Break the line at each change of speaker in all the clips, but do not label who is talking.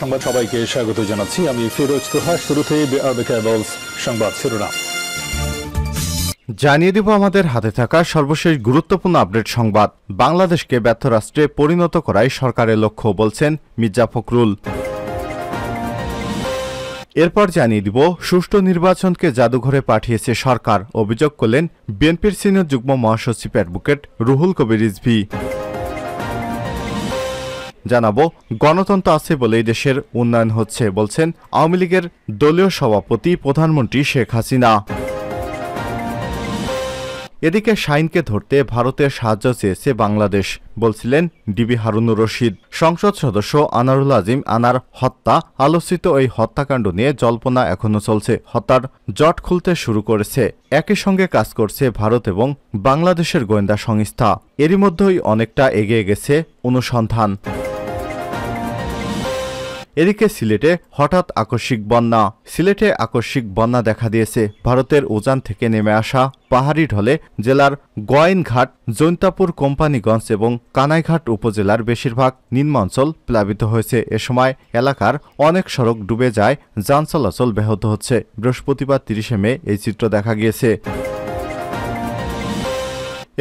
সংবাদ সবাইকে স্বাগত জানাচ্ছি। আমি ফিরোজ তোহা। শুরুতে সংবাদ শিরোনাম
জানিয়ে দিব আমাদের হাতে থাকা সর্বশেষ গুরুত্বপূর্ণ আপডেট সংবাদ। বাংলাদেশকে ব্যর্থ রাষ্ট্রে পরিণত করাই সরকারের লক্ষ্য বলছেন মির্জা ফখরুল। এরপর জানিয়ে দিব সুষ্ঠু নির্বাচনকে জাদুঘরে পাঠিয়েছে সরকার, অভিযোগ করলেন বিএনপির সিনিয়র যুগ্ম মহাসচিব অ্যাডভোকেট রুহুল কবির রিজভী। জানাবো গণতন্ত্র আছে বলেই দেশের উন্নয়ন হচ্ছে বলছেন আওয়ামী লীগের দলীয় সভাপতি প্রধানমন্ত্রী শেখ হাসিনা। এদিকে শাহিনকে ধরতে ভারতের সাহায্য চেয়েছে বাংলাদেশ বলছিলেন ডিবি হারুনুর রশিদ। সংসদ সদস্য আনারুল আজিম আনার হত্যা আলোচিত এই হত্যাকাণ্ড নিয়ে জল্পনা এখনো চলছে। হত্যার জট খুলতে শুরু করেছে, একই সঙ্গে কাজ করছে ভারত এবং বাংলাদেশের গোয়েন্দা সংস্থা। এরই মধ্যেই অনেকটা এগিয়ে গেছে অনুসন্ধান। এদিকে সিলেটে হঠাৎ আকস্মিক বন্যা। সিলেটে আকস্মিক বন্যা দেখা দিয়েছে। ভারতের উজান থেকে নেমে আসা পাহাড়ি ঢলে জেলার গোয়াইনঘাট, জৈন্তাপুর, কোম্পানিগঞ্জ এবং কানাইঘাট উপজেলার বেশিরভাগ নিম্নাঞ্চল প্লাবিত হয়েছে। এ সময় এলাকার অনেক সড়ক ডুবে যায়, যান চলাচল ব্যাহত হচ্ছে। বৃহস্পতিবার 30 মে এই চিত্র দেখা গিয়েছে।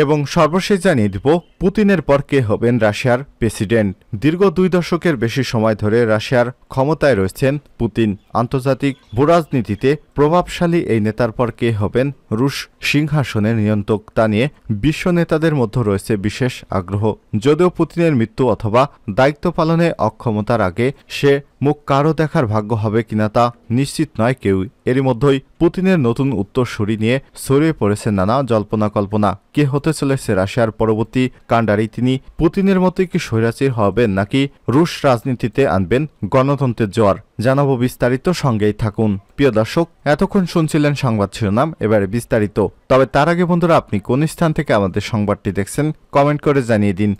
এবং সর্বশেষ জানিয়ে দিব পুতিনের পর কে হবেন রাশিয়ার প্রেসিডেন্ট। দীর্ঘ 2 দশকের বেশি সময় ধরে রাশিয়ার ক্ষমতায় রয়েছেন পুতিন। আন্তর্জাতিক ভূরাজনীতিতে প্রভাবশালী এই নেতার পর কে হবেন রুশ সিংহাসনের নিয়ন্ত্রক তা নিয়ে বিশ্ব নেতাদের মধ্যে রয়েছে বিশেষ আগ্রহ। যদিও পুতিনের মৃত্যু অথবা দায়িত্ব পালনে অক্ষমতার আগে সে মুখ কারো দেখার ভাগ্য হবে কিনা তা নিশ্চিত নয় কেউই। এরই মধ্যেই পুতিনের নতুন উত্তরসূরি নিয়ে ছড়িয়ে পড়েছে নানা জল্পনা কল্পনা। কে হতে চলেছে রাশিয়ার পরবর্তী কাণ্ডারি? তিনি পুতিনের মতোই কি স্বৈরাচারী হবেন নাকি রুশ রাজনীতিতে আনবেন গণতন্ত্রের জোয়ার? জানাবো বিস্তারিত, সঙ্গেই থাকুন। প্রিয় দর্শক, এতক্ষণ শুনছিলেন সংবাদ শিরোনাম, এবারে বিস্তারিত। তবে তার আগে বন্ধুরা, আপনি কোন স্থান থেকে আমাদের সংবাদটি দেখছেন কমেন্ট করে জানিয়ে দিন।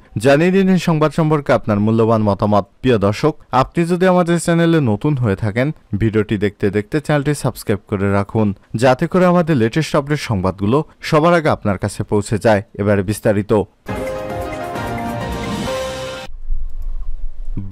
এই সংবাদ সম্পর্কে আপনার মূল্যবান মতামত। প্রিয় দর্শক, আপনি যদি আমাদের চ্যানেলে নতুন হয়ে থাকেন, ভিডিওটি দেখতে দেখতে চ্যানেলটি সাবস্ক্রাইব করে রাখুন, যাতে করে আমাদের লেটেস্ট আপডেট সংবাদগুলো সবার আগে আপনার কাছে পৌঁছে যায়। এবারে বিস্তারিত।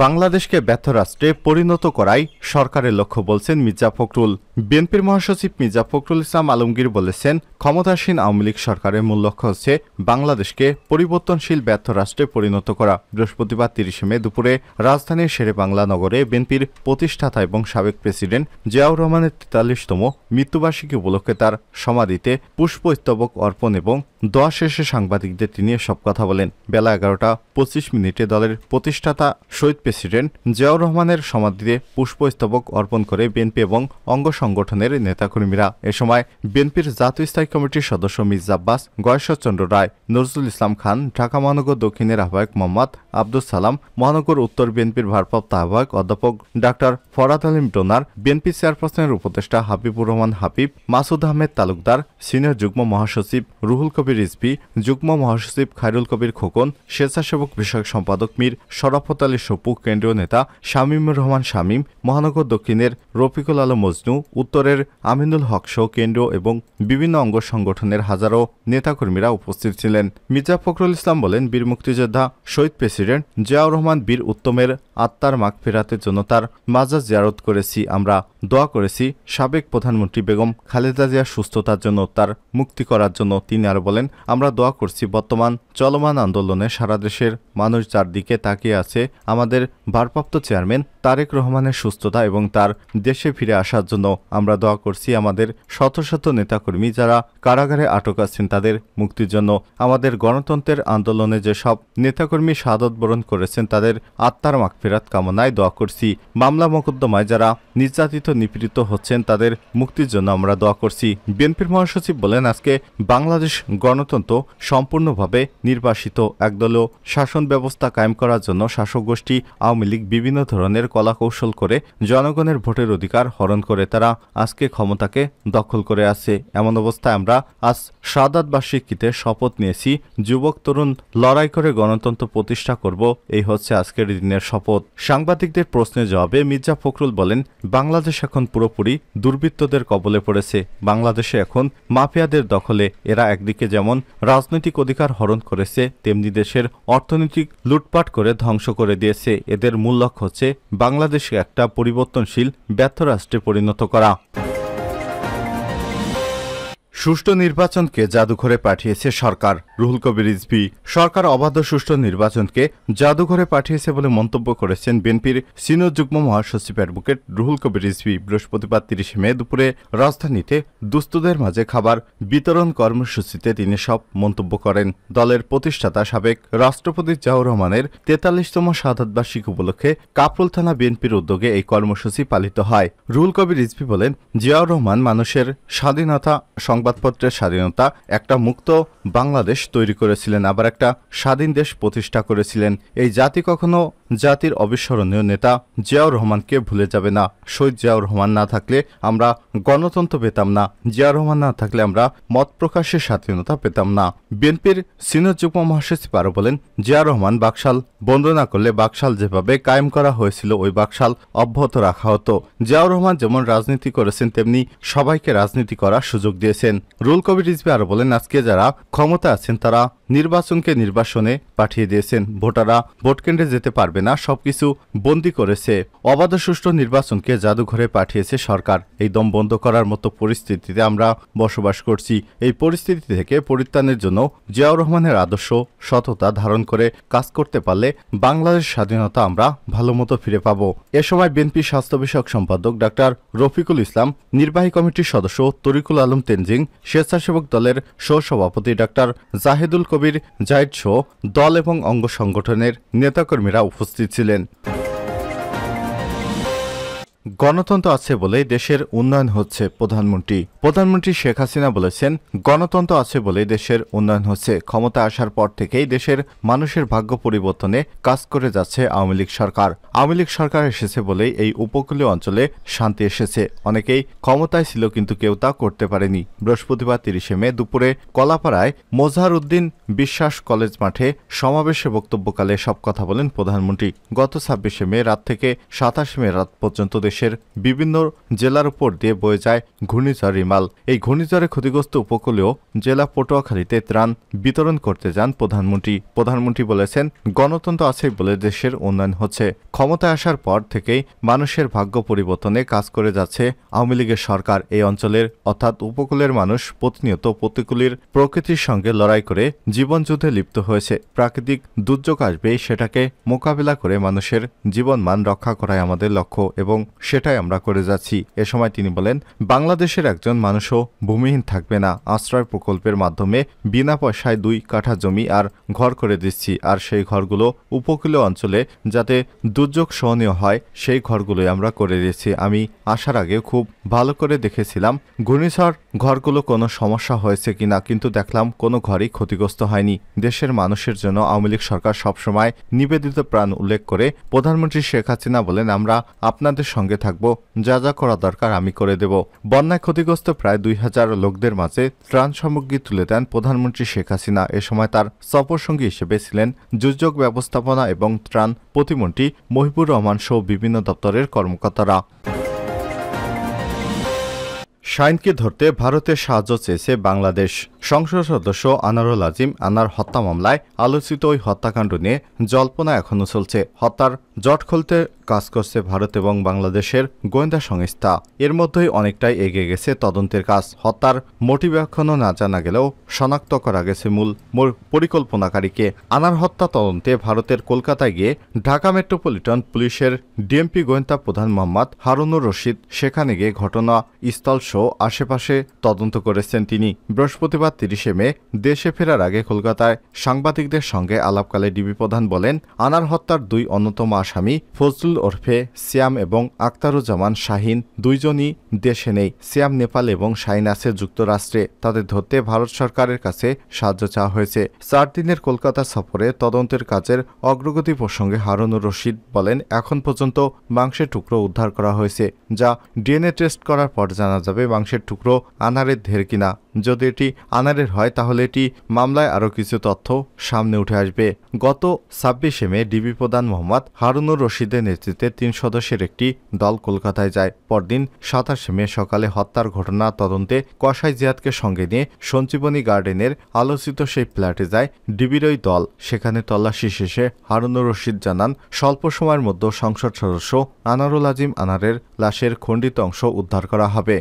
বাংলাদেশকে ব্যর্থ রাষ্ট্রে পরিণত করাই সরকারের লক্ষ্য বলছেন মির্জা ফখরুল। বিএনপির মহাসচিব মির্জা ফখরুল ইসলাম আলমগীর বলেছেন, ক্ষমতাসীন আওয়ামী লীগ সরকারের মূল লক্ষ্য হচ্ছে বাংলাদেশকে পরিবর্তনশীল ব্যর্থ রাষ্ট্রে পরিণত করা। বৃহস্পতিবার 30 মে দুপুরে রাজধানীর শেরেবাংলা নগরে বিএনপির প্রতিষ্ঠাতা এবং সাবেক প্রেসিডেন্ট জিয়াউর রহমানের 43তম মৃত্যুবার্ষিকী উপলক্ষে তার সমাধিতে পুষ্পস্তবক অর্পণ এবং দোয়া শেষে সাংবাদিকদের তিনি এসব কথা বলেন। বেলা 11:25 দলের প্রতিষ্ঠাতা শহীদ প্রেসিডেন্ট জিয়াউর রহমানের সমাধিতে পুষ্পস্তবক অর্পণ করে বিএনপি এবং অঙ্গ সংগঠনের নেতাকর্মীরা। এ সময় বিএনপির জাতীয় স্থায়ী কমিটির সদস্য মির্জা আব্বাস, গয়েশ্বরচন্দ্র রায়, নজরুল ইসলাম খান, ঢাকা মহানগর দক্ষিণের আহ্বায়ক মোহাম্মদ আব্দুল সালাম, মহানগর উত্তর বিএনপির ভারপ্রাপ্ত আহ্বায়ক অধ্যাপক ডাক্তার ফরাদ আলিম ডোনার, বিএনপি চেয়ারপারসনের উপদেষ্টা হাবিবুর রহমান হাবিব, মাসুদ আহমেদ তালুকদার, সিনিয়র যুগ্ম মহাসচিব রুহুল কবির রিজভী, যুগ্ম মহাসচিব খায়রুল কবির খোকন, স্বেচ্ছাসেবক বিষয়ক সম্পাদক মীর শরাফত আলী সপু, কেন্দ্রীয় নেতা শামীমুর রহমান শামীম, মহানগর দক্ষিণের রফিকুল আলম মজনু, উত্তরের আমিনুল হক সহ কেন্দ্র এবং বিভিন্ন অঙ্গ সংগঠনের হাজারো নেতাকর্মীরা উপস্থিত ছিলেন। মির্জা ফখরুল ইসলাম বলেন, বীর মুক্তিযোদ্ধা শহীদ প্রেসিডেন্ট জিয়াউর রহমান বীর উত্তমের আত্মার মাগফিরাতের জন্য তার মাজার জিয়ারত করেছি। আমরা দোয়া করেছি সাবেক প্রধানমন্ত্রী বেগম খালেদা জিয়ার সুস্থতার জন্য, তার মুক্তি করার জন্য। তিনি আরো বলেন, আমরা দোয়া করছি বর্তমান চলমান আন্দোলনে সারা দেশের মানুষ যার দিকে তাকিয়ে আছে, আমাদের ভারপ্রাপ্ত চেয়ারম্যান তারেক রহমানের সুস্থতা এবং তার দেশে ফিরে আসার জন্য। আমরা দোয়া করছি আমাদের শত শত নেতাকর্মী যারা কারাগারে আটক আছেন তাদের মুক্তির জন্য। আমাদের গণতন্ত্রের আন্দোলনে যেসব নেতাকর্মী শাহাদত বরণ করেছেন তাদের আত্মার মাগফিরাত কামনায় দোয়া করছি। মামলা মোকদ্দমায় যারা নির্যাতিত নিপীড়িত হচ্ছেন তাদের মুক্তির জন্য আমরা দোয়া করছি। বিএনপির মহাসচিব বলেন, আজকে বাংলাদেশ গণতন্ত্র সম্পূর্ণভাবে নির্বাসিত একদলীয় শাসন ব্যবস্থা কায়েম করার জন্য শাসক গোষ্ঠী আওয়ামী লীগ বিভিন্ন ধরনের কলাকৌশল করে জনগণের ভোটের অধিকার হরণ করে তারা আজকে ক্ষমতাকে দখল করে আছে। এমন অবস্থায় আমরা আজ শাহাদাত বার্ষিকীতে শপথ নিয়েছি, যুবক তরুণ লড়াই করে গণতন্ত্র প্রতিষ্ঠা করব, এই হচ্ছে আজকের দিনের শপথ। সাংবাদিকদের প্রশ্নের জবাবে মির্জা ফখরুল বলেন, বাংলাদেশ এখন পুরোপুরি দুর্বৃত্তদের কবলে পড়েছে। বাংলাদেশে এখন মাফিয়াদের দখলে। এরা একদিকে যেমন রাজনৈতিক অধিকার হরণ করেছে, তেমনি দেশের অর্থনৈতিক লুটপাট করে ধ্বংস করে দিয়েছে। এদের মূল লক্ষ্য হচ্ছে বাংলাদেশকে একটা পরিবর্তনশীল ব্যর্থ রাষ্ট্রে পরিণত করা। সুষ্ঠু নির্বাচনকে জাদুঘরে পাঠিয়েছে সরকার, রুহুল কবির রিজভী। সরকার অবাধ সুষ্ঠু নির্বাচনকে জাদুঘরে পাঠিয়েছে বলে মন্তব্য করেছেন বিএনপির সিনিয়র যুগ্ম মহাসচিব অ্যাডভোকেট রুহুল কবির রিজভী। বৃহস্পতিবার 30 মে দুপুরে রাজধানীতে দুস্থদের মাঝে খাবার বিতরণ কর্মসূচিতে তিনি সব মন্তব্য করেন। দলের প্রতিষ্ঠাতা সাবেক রাষ্ট্রপতি জিয়াউর রহমানের 43তম শাহাদাত বার্ষিকী উপলক্ষে কাপ্রুল থানা বিএনপির উদ্যোগে এই কর্মসূচি পালিত হয়। রুহুল কবির রিজভী বলেন, জিয়াউর রহমান মানুষের স্বাধীনতা, সংবাদপত্রের স্বাধীনতা, একটা মুক্ত বাংলাদেশ তৈরি করেছিলেন, আবার একটা স্বাধীন দেশ প্রতিষ্ঠা করেছিলেন। এই জাতি কখনো জাতির অবিস্মরণীয় নেতা জিয়াউর রহমানকে ভুলে যাবে না। শহীদ জিয়াউর রহমান না থাকলে আমরা গণতন্ত্র পেতাম না, জিয়াউর রহমান না থাকলে আমরা মত প্রকাশের স্বাধীনতা পেতাম না। বিএনপির সিনিয়র যুগ্ম মহাসচিব আরও বলেন, জিয়াউর রহমান বাকশাল বন্ধ না করলে বাকশাল যেভাবে কায়েম করা হয়েছিল ওই বাকশাল অব্যাহত রাখা হতো। জিয়াউর রহমান যেমন রাজনীতি করেছেন তেমনি সবাইকে রাজনীতি করার সুযোগ দিয়েছেন। রুহুল কবির রিজভী আরও বলেন, আজকে যারা ক্ষমতা আছেন তারা নির্বাচনকে নির্বাসনে পাঠিয়ে দিয়েছেন। ভোটাররা ভোট কেন্দ্রে যেতে পারবে না, সবকিছু বন্দী করেছে। অবাধ সুষ্ঠু নির্বাচনকে জাদুঘরে পাঠিয়েছে সরকার। এই দম বন্ধ করার মতো পরিস্থিতিতে আমরা বসবাস করছি। এই পরিস্থিতি থেকে পরিত্রাণের জন্য জিয়াউর রহমানের আদর্শ সততা ধারণ করে কাজ করতে পারলে বাংলাদেশ স্বাধীনতা আমরা ভালোমতো ফিরে পাব। এ সময় বিএনপি স্বাস্থ্য বিষয়ক সম্পাদক ডাক্তার রফিকুল ইসলাম, নির্বাহী কমিটির সদস্য তরিকুল আলম তেনজিং, স্বেচ্ছাসেবক দলের সহসভাপতি ডাক্তার জাহিদুল কবির জাহিদ সহ দল এবং অঙ্গ সংগঠনের নেতাকর্মীরা উপস্থিত ছিলেন। গণতন্ত্র আছে বলেই দেশের উন্নয়ন হচ্ছে, প্রধানমন্ত্রী শেখ হাসিনা বলেছেন, গণতন্ত্র আছে বলেই দেশের উন্নয়ন হচ্ছে। ক্ষমতা আসার পর থেকেই দেশের মানুষের ভাগ্য পরিবর্তনে কাজ করে যাচ্ছে আওয়ামী লীগ সরকার। আওয়ামী লীগ সরকার এসেছে বলেই এই উপকূলীয় অঞ্চলে শান্তি এসেছে। অনেকেই ক্ষমতায় ছিল কিন্তু কেউ তা করতে পারেনি। বৃহস্পতিবার 30 মে দুপুরে কলাপাড়ায় মোজাহার উদ্দিন বিশ্বাস কলেজ মাঠে সমাবেশে বক্তব্যকালে সব কথা বলেন প্রধানমন্ত্রী। গত 26 মে রাত থেকে 27 মে রাত পর্যন্ত দেশের বিভিন্ন জেলার উপর দিয়ে বয়ে যায় ঘূর্ণিঝড় রিমাল। এই ঘূর্ণিঝড়ে ক্ষতিগ্রস্ত উপকূলীয় জেলা পটুয়াখালীতে ত্রাণ বিতরণ করতে যান প্রধানমন্ত্রী বলেছেন, গণতন্ত্র আছে বলে দেশের উন্নয়ন হচ্ছে। ক্ষমতায় আসার পর থেকেই মানুষের ভাগ্য পরিবর্তনে কাজ করে যাচ্ছে আওয়ামী লীগের সরকার। এই অঞ্চলের অর্থাৎ উপকূলের মানুষ প্রতিনিয়ত প্রতিকূলের প্রকৃতির সঙ্গে লড়াই করে জীবনযুদ্ধে লিপ্ত হয়েছে। প্রাকৃতিক দুর্যোগ আসবে, সেটাকে মোকাবিলা করে মানুষের জীবনমান রক্ষা করাই আমাদের লক্ষ্য এবং সেটাই আমরা করে যাচ্ছি। এ সময় তিনি বলেন, বাংলাদেশের একজন মানুষও ভূমিহীন থাকবে না। আশ্রয় প্রকল্পের মাধ্যমে বিনা পয়সায় 2 কাঠা জমি আর ঘর করে দিচ্ছি, আর সেই ঘরগুলো উপকূলীয় অঞ্চলে যাতে দুর্যোগ সহনীয় হয় সেই ঘরগুলোই আমরা করে দিচ্ছি। আমি আসার আগে খুব ভালো করে দেখেছিলাম ঘূর্ণিঝড় ঘরগুলো কোনো সমস্যা হয়েছে কিনা, কিন্তু দেখলাম কোনো ঘরই ক্ষতিগ্রস্ত হয়নি। দেশের মানুষের জন্য আওয়ামী লীগ সরকার সবসময় নিবেদিত প্রাণ উল্লেখ করে প্রধানমন্ত্রী শেখ হাসিনা বলেন, আমরা আপনাদের সঙ্গে থাকব, যা যা করা দরকার আমি করে দেব। বন্যায় ক্ষতিগ্রস্ত প্রায় 2000 লোকদের মাঝে ত্রাণ সামগ্রী তুলে দেন প্রধানমন্ত্রী শেখ হাসিনা। এ সময় তার সফরসঙ্গী হিসেবে ছিলেন দুর্যোগ ব্যবস্থাপনা এবং ত্রাণ প্রতিমন্ত্রী মহিবুর রহমান সহ বিভিন্ন দপ্তরের কর্মকর্তারা। শাহিনকে ধরতে ভারতের সাহায্য চেয়েছে বাংলাদেশ। সংসদ সদস্য আনারুল আজিম আনার হত্যা মামলায় আলোচিত ওই হত্যাকাণ্ড নিয়ে জল্পনা এখনও চলছে। হত্যার জট খুলতে কাজ করছে ভারত এবং বাংলাদেশের গোয়েন্দা সংস্থা। এর মধ্যেই অনেকটাই এগিয়ে গেছে তদন্তের কাজ। হত্যার মোটিভ এখনও না জানা গেলেও শনাক্ত করা গেছে মূল পরিকল্পনাকারীকে। আনার হত্যা তদন্তে ভারতের কলকাতায় গিয়ে ঢাকা মেট্রোপলিটন পুলিশের ডিএমপি গোয়েন্দা প্রধান মোহাম্মদ হারুনুর রশিদ সেখানে গিয়ে ঘটনাস্থল সহ আশেপাশে তদন্ত করেছেন তিনি। বৃহস্পতিবার 30 মে দেশে ফেরার আগে কলকাতায় সাংবাদিকদের সঙ্গে আলাপকালে ডিবি প্রধান বলেন, আনার হত্যার 2 অন্যতম আসামি ফজলুল ওরফে সিয়াম এবং আক্তারুজ্জামান শাহিন দুইজনই দেশে নেই। সিয়াম নেপাল এবং শাহিন আছে যুক্তরাষ্ট্রে। তাদের ধরতে ভারত সরকারের কাছে সাহায্য চাওয়া হয়েছে। 4 দিনের কলকাতা সফরে তদন্তের কাজের অগ্রগতি প্রসঙ্গে হারুনুর রশিদ বলেন, এখন পর্যন্ত মাংসের টুকরো উদ্ধার করা হয়েছে, যা ডিএনএ টেস্ট করার পর জানা যাবে মাংসের টুকরো আনারের ঢের কিনা। যদি এটি আনারের হয় তাহলে এটি মামলায় আরও কিছু তথ্য সামনে উঠে আসবে। গত 26 মে ডিবি প্রধান মোহাম্মদ হারুন হারুনুর রশিদের নেতৃত্বে 3 সদস্যের একটি দল কলকাতায় যায়। পরদিন 27 মে সকালে হত্যার ঘটনা তদন্তে কসাই জিয়াদকে সঙ্গে নিয়ে সঞ্জীবনী গার্ডেনের আলোচিত সেই ফ্ল্যাটে যায় ডিবির ওই দল। সেখানে তল্লাশি শেষে হারুনুর রশিদ জানান, স্বল্প সময়ের মধ্যে সংসদ সদস্য আনারুল আজিম আনারের লাশের খণ্ডিত অংশ উদ্ধার করা হবে।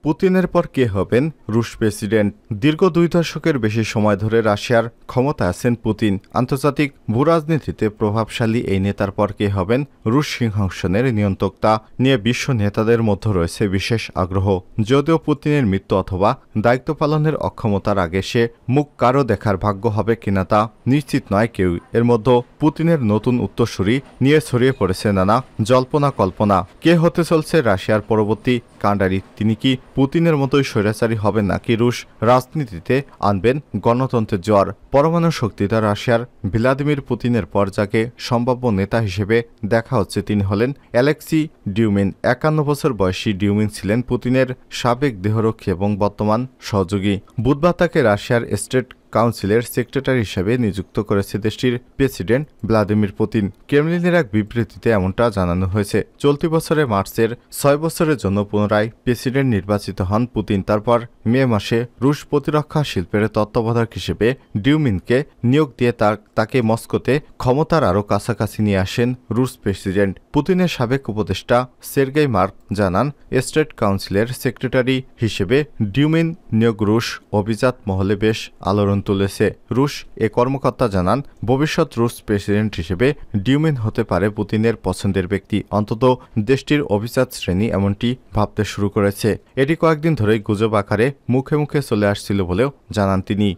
পুতিনের পর কে হবেন রুশ প্রেসিডেন্ট? দীর্ঘ 2 দশকের বেশি সময় ধরে রাশিয়ার ক্ষমতায় আছেন পুতিন। আন্তর্জাতিক ভূরাজনীতিতে প্রভাবশালী এই নেতার পর কে হবেন রুশ সিংহাসনের নিয়ন্ত্রক তা নিয়ে বিশ্ব নেতাদের মধ্যে রয়েছে বিশেষ আগ্রহ। যদিও পুতিনের মৃত্যু অথবা দায়িত্ব পালনের অক্ষমতার আগে সে মুখ কারো দেখার ভাগ্য হবে কিনা তা নিশ্চিত নয় কেউ। এর মধ্যে পুতিনের নতুন উত্তরসূরি নিয়ে ছড়িয়ে পড়েছে নানা জল্পনা কল্পনা। কে হতে চলছে রাশিয়ার পরবর্তী কাণ্ডারি? তিনি কি পুতিনের মতোই স্বৈরাচারী হবেন নাকি রুশ রাজনীতিতে আনবেন গণতন্ত্রের জোয়ার? পরমাণু শক্তিধর রাশিয়ার ভ্লাদিমির পুতিনের পর যাকে সম্ভাব্য নেতা হিসেবে দেখা হচ্ছে তিনি হলেন অ্যালেক্সি ডিউমিন। 51 বছর বয়সী ডিউমিন ছিলেন পুতিনের সাবেক দেহরক্ষী এবং বর্তমান সহযোগী। বুধবার তাকে রাশিয়ার স্টেট কাউন্সিলের সেক্রেটারি হিসেবে নিযুক্ত করেছে দেশটির প্রেসিডেন্ট ভ্লাদিমির পুতিন। ক্রেমলিনের এক বিবৃতিতে এমনটা জানানো হয়েছে। চলতি বছরের মার্চের 6 বছরের জন্য পুনরায় প্রেসিডেন্ট নির্বাচিত হন পুতিন। তারপর মে মাসে রুশ প্রতিরক্ষা শিল্পের তত্ত্বাবধায়ক হিসেবে ডিউমিনকে নিয়োগ দিয়ে তাকে মস্কোতে ক্ষমতার আরও কাছাকাছি নিয়ে আসেন রুশ প্রেসিডেন্ট। পুতিনের সাবেক উপদেষ্টা সের্গেই মার্ক জানান, স্টেট কাউন্সিলের সেক্রেটারি হিসেবে ডিউমিন নিয়োগ রুশ অভিজাত মহলে বেশ আলোড়ন তুলেছে। রুশ এ কর্মকর্তা জানান, ভবিষ্যৎ রুশ প্রেসিডেন্ট হিসেবে ডিউমিন হতে পারে পুতিনের পছন্দের ব্যক্তি। অন্তত দেশটির অভিজাত শ্রেণী এমনটি ভাবতে শুরু করেছে। এটি কয়েকদিন ধরেই গুজব আকারে মুখে মুখে চলে আসছিল বলেও জানান তিনি।